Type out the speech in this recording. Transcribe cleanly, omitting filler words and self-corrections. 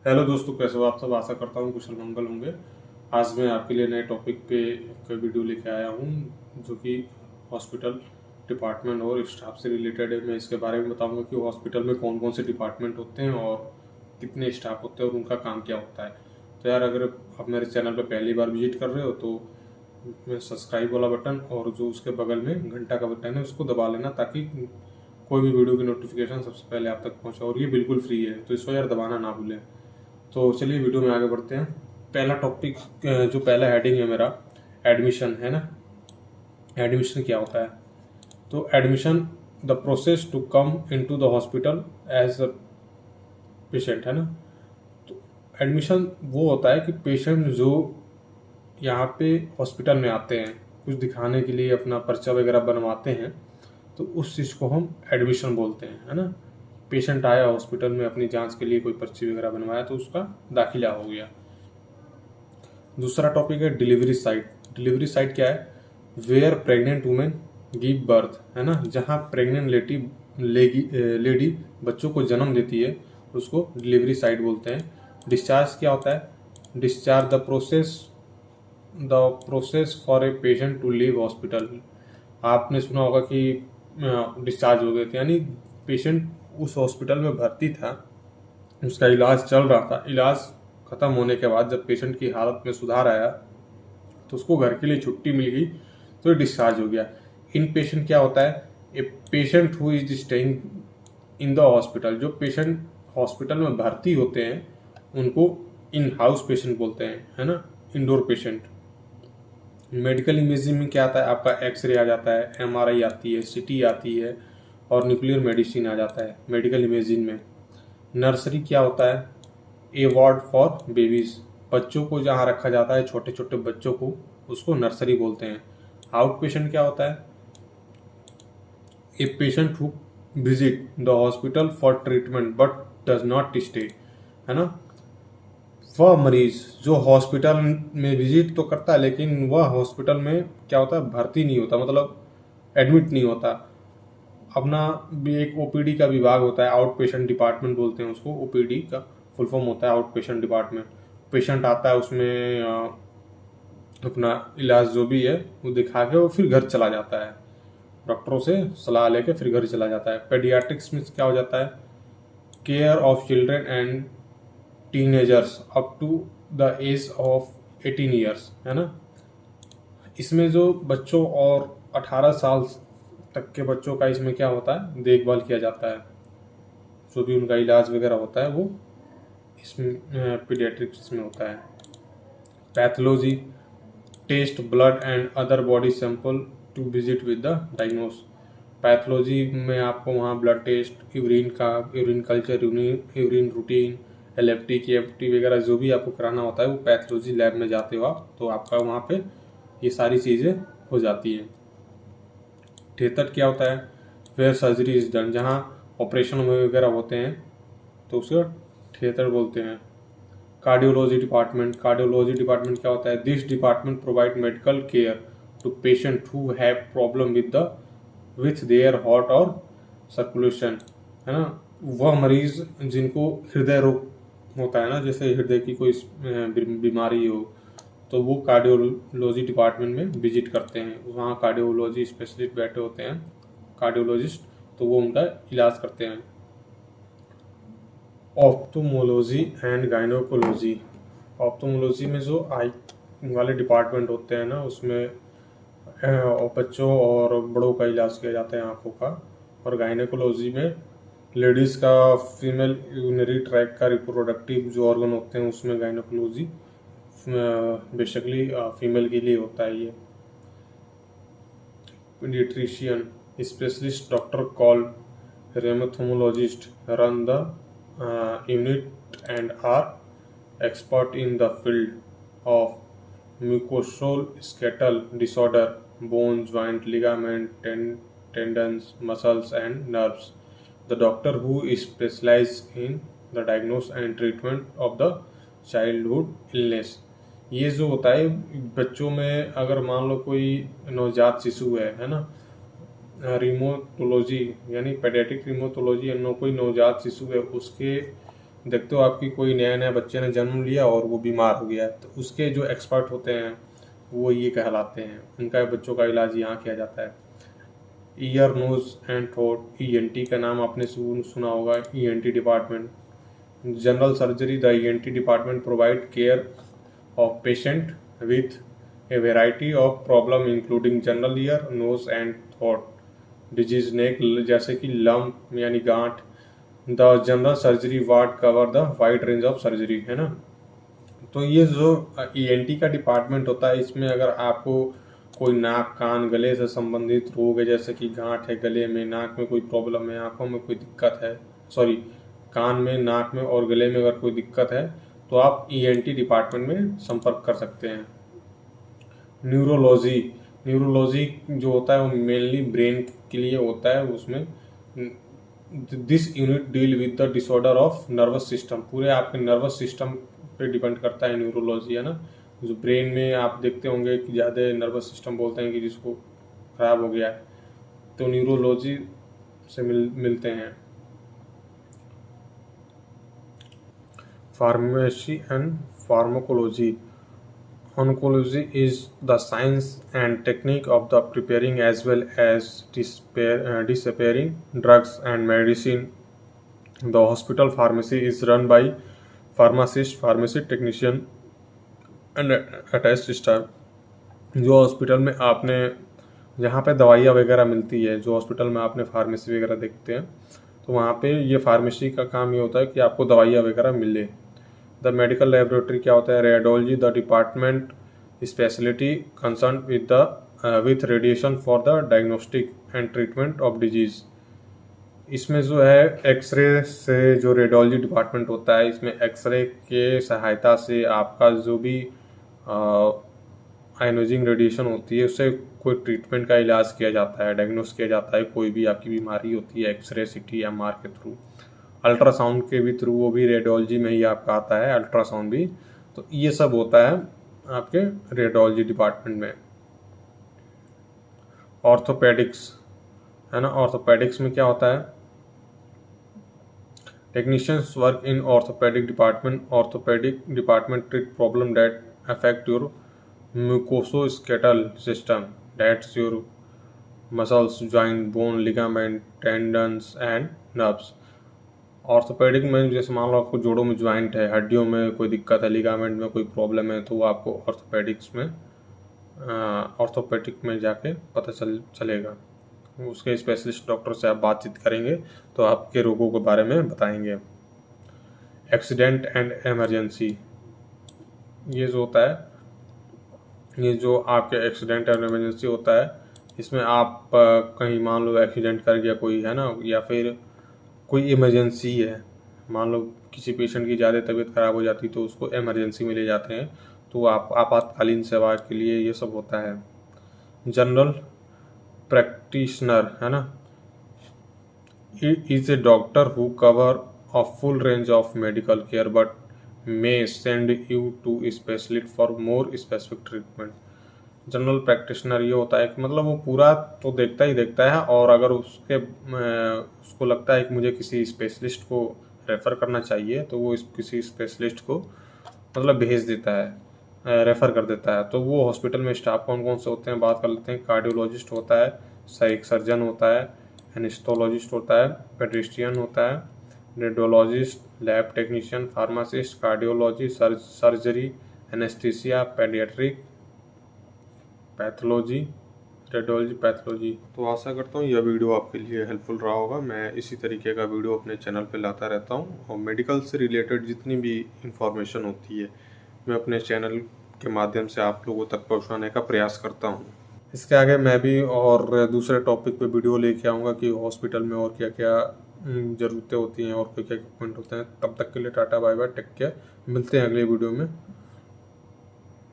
Hello दोस्तों, कैसे हो आप सब। आशा करता हूँ कुशल मंगल होंगे। आज मैं आपके लिए नए टॉपिक पे एक वीडियो लेके आया हूँ जो कि हॉस्पिटल डिपार्टमेंट और स्टाफ से रिलेटेड है। मैं इसके बारे में बताऊंगा कि हॉस्पिटल में कौन कौन से डिपार्टमेंट होते हैं और कितने स्टाफ होते हैं और उनका काम क्या होता है। तो यार, अगर आप मेरे चैनल पर पहली बार विजिट कर रहे हो तो मैं सब्सक्राइब वाला बटन और जो उसके बगल में घंटा का बटन है उसको दबा लेना, ताकि कोई भी वीडियो की नोटिफिकेशन सबसे पहले आप तक पहुंचे। और ये बिल्कुल फ्री है, तो इसको यार दबाना ना भूलें। तो चलिए वीडियो में आगे बढ़ते हैं। पहला टॉपिक, जो पहला हेडिंग है मेरा, एडमिशन है ना। एडमिशन क्या होता है? तो admission the process to come into the hospital as a patient, है ना। तो एडमिशन वो होता है कि पेशेंट जो यहाँ पे हॉस्पिटल में आते हैं कुछ दिखाने के लिए, अपना पर्चा वगैरह बनवाते हैं, तो उस चीज़ को हम एडमिशन बोलते हैं, है ना। पेशेंट आया हॉस्पिटल में अपनी जांच के लिए, कोई पर्ची वगैरह बनवाया तो उसका दाखिला हो गया। दूसरा टॉपिक है डिलीवरी साइट। डिलीवरी साइट क्या है? Where pregnant women give birth, है ना। जहाँ प्रेग्नेंट लेडी बच्चों को जन्म देती है उसको डिलीवरी साइट बोलते हैं। डिस्चार्ज क्या होता है? Discharge the process for a patient to leave hospital. आपने सुना होगा कि डिस्चार्ज हो गए थे, यानी पेशेंट उस हॉस्पिटल में भर्ती था, उसका इलाज चल रहा था, इलाज ख़त्म होने के बाद जब पेशेंट की हालत में सुधार आया तो उसको घर के लिए छुट्टी मिल गई, तो डिस्चार्ज हो गया। इन पेशेंट क्या होता है? A patient who is staying in the hospital. जो पेशेंट हॉस्पिटल में भर्ती होते हैं उनको इन हाउस पेशेंट बोलते हैं, है ना, इंडोर पेशेंट। मेडिकल इमेजिंग में क्या आता है? आपका एक्सरे आ जाता है, एमआरआई आती है, सीटी आती है और न्यूक्लियर मेडिसिन आ जाता है मेडिकल इमेजिंग में। नर्सरी क्या होता है? ए वार्ड फॉर बेबीज। बच्चों को जहाँ रखा जाता है, छोटे छोटे बच्चों को, उसको नर्सरी बोलते हैं। आउट पेशेंट क्या होता है? A patient who visit the hospital for treatment but does not stay, है ना। वह मरीज जो हॉस्पिटल में विजिट तो करता है लेकिन वह हॉस्पिटल में क्या होता है, भर्ती नहीं होता, मतलब एडमिट नहीं होता। अपना भी एक ओपीडी का विभाग होता है, आउट पेशेंट डिपार्टमेंट बोलते हैं उसको। ओपीडी का फुल फॉर्म होता है आउट पेशेंट डिपार्टमेंट। पेशेंट आता है, उसमें अपना इलाज जो भी है वो दिखा के वो फिर घर चला जाता है, डॉक्टरों से सलाह लेके फिर घर चला जाता है। पेडियाट्रिक्स में क्या हो जाता है? Care of children and teenagers up to the age of 18 years, है ना। इसमें जो बच्चों और 18 साल तक के बच्चों का इसमें क्या होता है, देखभाल किया जाता है। जो भी उनका इलाज वगैरह होता है वो इसमें पीडियाट्रिक्स में होता है। Pathology, test blood and other body sample to visit with the diagnose. Pathology में आपको वहाँ blood test, urine culture, urine routine, LFT KFT वगैरह जो भी आपको कराना होता है वो पैथोलॉजी लैब में जाते हो आप, तो आपका वहाँ पे ये सारी चीज़ें हो जाती हैं। थिएटर क्या होता है? Where surgery is done. जहाँ ऑपरेशन वगैरह होते हैं तो उसे थिएटर बोलते हैं। कार्डियोलॉजी डिपार्टमेंट क्या होता है? This department provide medical care to patient who have problem with their heart और सर्कुलेशन, है ना। वह मरीज जिनको हृदय रोग होता है ना, जैसे हृदय की कोई बीमारी हो, तो वो कार्डियोलॉजी डिपार्टमेंट में विजिट करते हैं। वहाँ कार्डियोलॉजी स्पेशलिस्ट बैठे होते हैं, कार्डियोलॉजिस्ट, तो वो उनका इलाज करते हैं। Ophthalmology and gynaecology. ऑप्थोमोलॉजी में जो आई वाले डिपार्टमेंट होते हैं ना, उसमें बच्चों और बड़ों का इलाज किया जाता है, आँखों का। और गायनोकोलॉजी में लेडीज़ का फीमेल यूरिनरी ट्रैक का रिप्रोडक्टिव जो ऑर्गन होते हैं उसमें गायनोकोलॉजी बेसिकली फीमेल के लिए होता है। ये paediatrician specialist doctor called rheumatologist run the unit and are expert in the field of musculoskeletal disorder, bone, joint, ligament, tendons, muscles and nerves. The doctor who specializes in the diagnosis and treatment of the childhood illness. ये जो होता है बच्चों में, अगर मान लो कोई नवजात शिशु है ना, रिमोटोलॉजी यानी पेडियाट्रिक रिमोटोलॉजी, कोई नवजात शिशु है उसके देखते हो आपकी कोई नया बच्चे ने जन्म लिया और वो बीमार हो गया, तो उसके जो एक्सपर्ट होते हैं वो ये कहलाते हैं, उनका बच्चों का इलाज यहाँ किया जाता है। Ear, nose and throat, ENT का नाम आपने सुना होगा, ENT department. General surgery, the ENT department provide care of patient with a variety of problem including general ear, nose and throat disease, neck जैसे कि लम्प यानी गांठ। The general surgery ward cover the wide range of surgery, है ना। तो ये जो ENT का डिपार्टमेंट होता है, इसमें अगर आपको कोई नाक, कान, गले से संबंधित रोग है, जैसे कि गांठ है गले में, नाक में कोई प्रॉब्लम है, आंखों में कोई दिक्कत है, कान में, नाक में और गले में अगर कोई दिक्कत है, तो आप ईएनटी डिपार्टमेंट में संपर्क कर सकते हैं। न्यूरोलॉजी जो होता है वो मेनली ब्रेन के लिए होता है। उसमें this unit deal with the disorder of nervous system, पूरे आपके नर्वस सिस्टम पे डिपेंड करता है न्यूरोलॉजी, है ना। जो ब्रेन में आप देखते होंगे कि ज़्यादा नर्वस सिस्टम बोलते हैं कि जिसको खराब हो गया है, तो न्यूरोलॉजी से मिलते हैं। Pharmacy and pharmacology, oncology is the science and technique of the preparing as well as disappearing drugs and medicine. The hospital pharmacy is run by pharmacist, pharmacy technician and attached staff. जो hospital में आपने जहाँ पे दवाइयाँ वगैरह मिलती है, जो हॉस्पिटल में आपने फार्मेसी वगैरह देखते हैं, तो वहाँ पे ये फार्मेसी का काम ये होता है कि आपको दवाइयाँ वगैरह मिले। द मेडिकल लेबोरेटरी क्या होता है? Radiology, the department speciality concern with radiation for the diagnostic and treatment of disease. इसमें जो है एक्सरे से, जो रेडियोलॉजी डिपार्टमेंट होता है, इसमें एक्सरे के सहायता से आपका जो भी आयोनाइजिंग रेडिएशन होती है उससे कोई ट्रीटमेंट का इलाज किया जाता है, डायग्नोस किया जाता है। कोई भी आपकी बीमारी होती है एक्सरे, सीटी, एमआर के थ्रू, अल्ट्रासाउंड के भी थ्रू, वो भी रेडियोलॉजी में ही आपका आता है, अल्ट्रासाउंड भी। तो ये सब होता है आपके रेडियोलॉजी डिपार्टमेंट में। ऑर्थोपेडिक्स, है ना। ऑर्थोपेडिक्स में क्या होता है? Technicians work in orthopaedic department. Orthopaedic department treat problem that affect your musculoskeletal system, that's your muscles, joint, bone, ligament, tendons and nerves. Orthopaedic में जैसे मान लो आपको जोड़ों में ज्वाइंट है, हड्डियों में कोई दिक्कत है, लिगामेंट में कोई प्रॉब्लम है, तो वो आपको ऑर्थोपेडिक में जाके पता चलेगा। उसके स्पेशलिस्ट डॉक्टर से आप बातचीत करेंगे तो आपके रोगों के बारे में बताएंगे। एक्सीडेंट एंड इमरजेंसी, ये जो होता है, ये जो आपके एक्सीडेंट एंड इमरजेंसी होता है, इसमें आप कहीं मान लो एक्सीडेंट कर गया कोई, है ना, या फिर कोई इमरजेंसी है, मान लो किसी पेशेंट की ज़्यादा तबीयत ख़राब हो जाती तो उसको इमरजेंसी में ले जाते हैं, तो आप आपातकालीन सेवा के लिए ये सब होता है। जनरल प्रैक्टिशनर, है ना, is a doctor who cover a full range of medical care but may send you to specialist for more specific treatment. General practitioner ये होता है कि मतलब वो पूरा तो देखता है, और अगर उसको लगता है कि मुझे किसी स्पेशलिस्ट को रेफ़र करना चाहिए, तो वो किसी स्पेशलिस्ट को मतलब भेज देता है, रेफ़र कर देता है। तो वो हॉस्पिटल में स्टाफ कौन कौन से होते हैं बात कर लेते हैं। कार्डियोलॉजिस्ट होता है, एक सर्जन होता है, एनेस्थोलॉजिस्ट होता है, पेडिस्ट्रियन होता है, radiologist, lab technician, pharmacist, cardiology, surgery, anaesthesia, paediatric, pathology, radiology, pathology. तो आशा करता हूँ यह वीडियो आपके लिए हेल्पफुल रहा होगा। मैं इसी तरीके का वीडियो अपने चैनल पे लाता रहता हूँ, और मेडिकल से रिलेटेड जितनी भी इंफॉर्मेशन होती है मैं अपने चैनल के माध्यम से आप लोगों तक पहुँचाने का प्रयास करता हूँ। इसके आगे मैं भी और दूसरे टॉपिक पे वीडियो लेके आऊँगा कि हॉस्पिटल में और क्या क्या ज़रूरतें होती हैं और क्या क्या इक्विपमेंट होते हैं। तब तक के लिए tata, bye bye, take care. मिलते हैं अगले वीडियो में।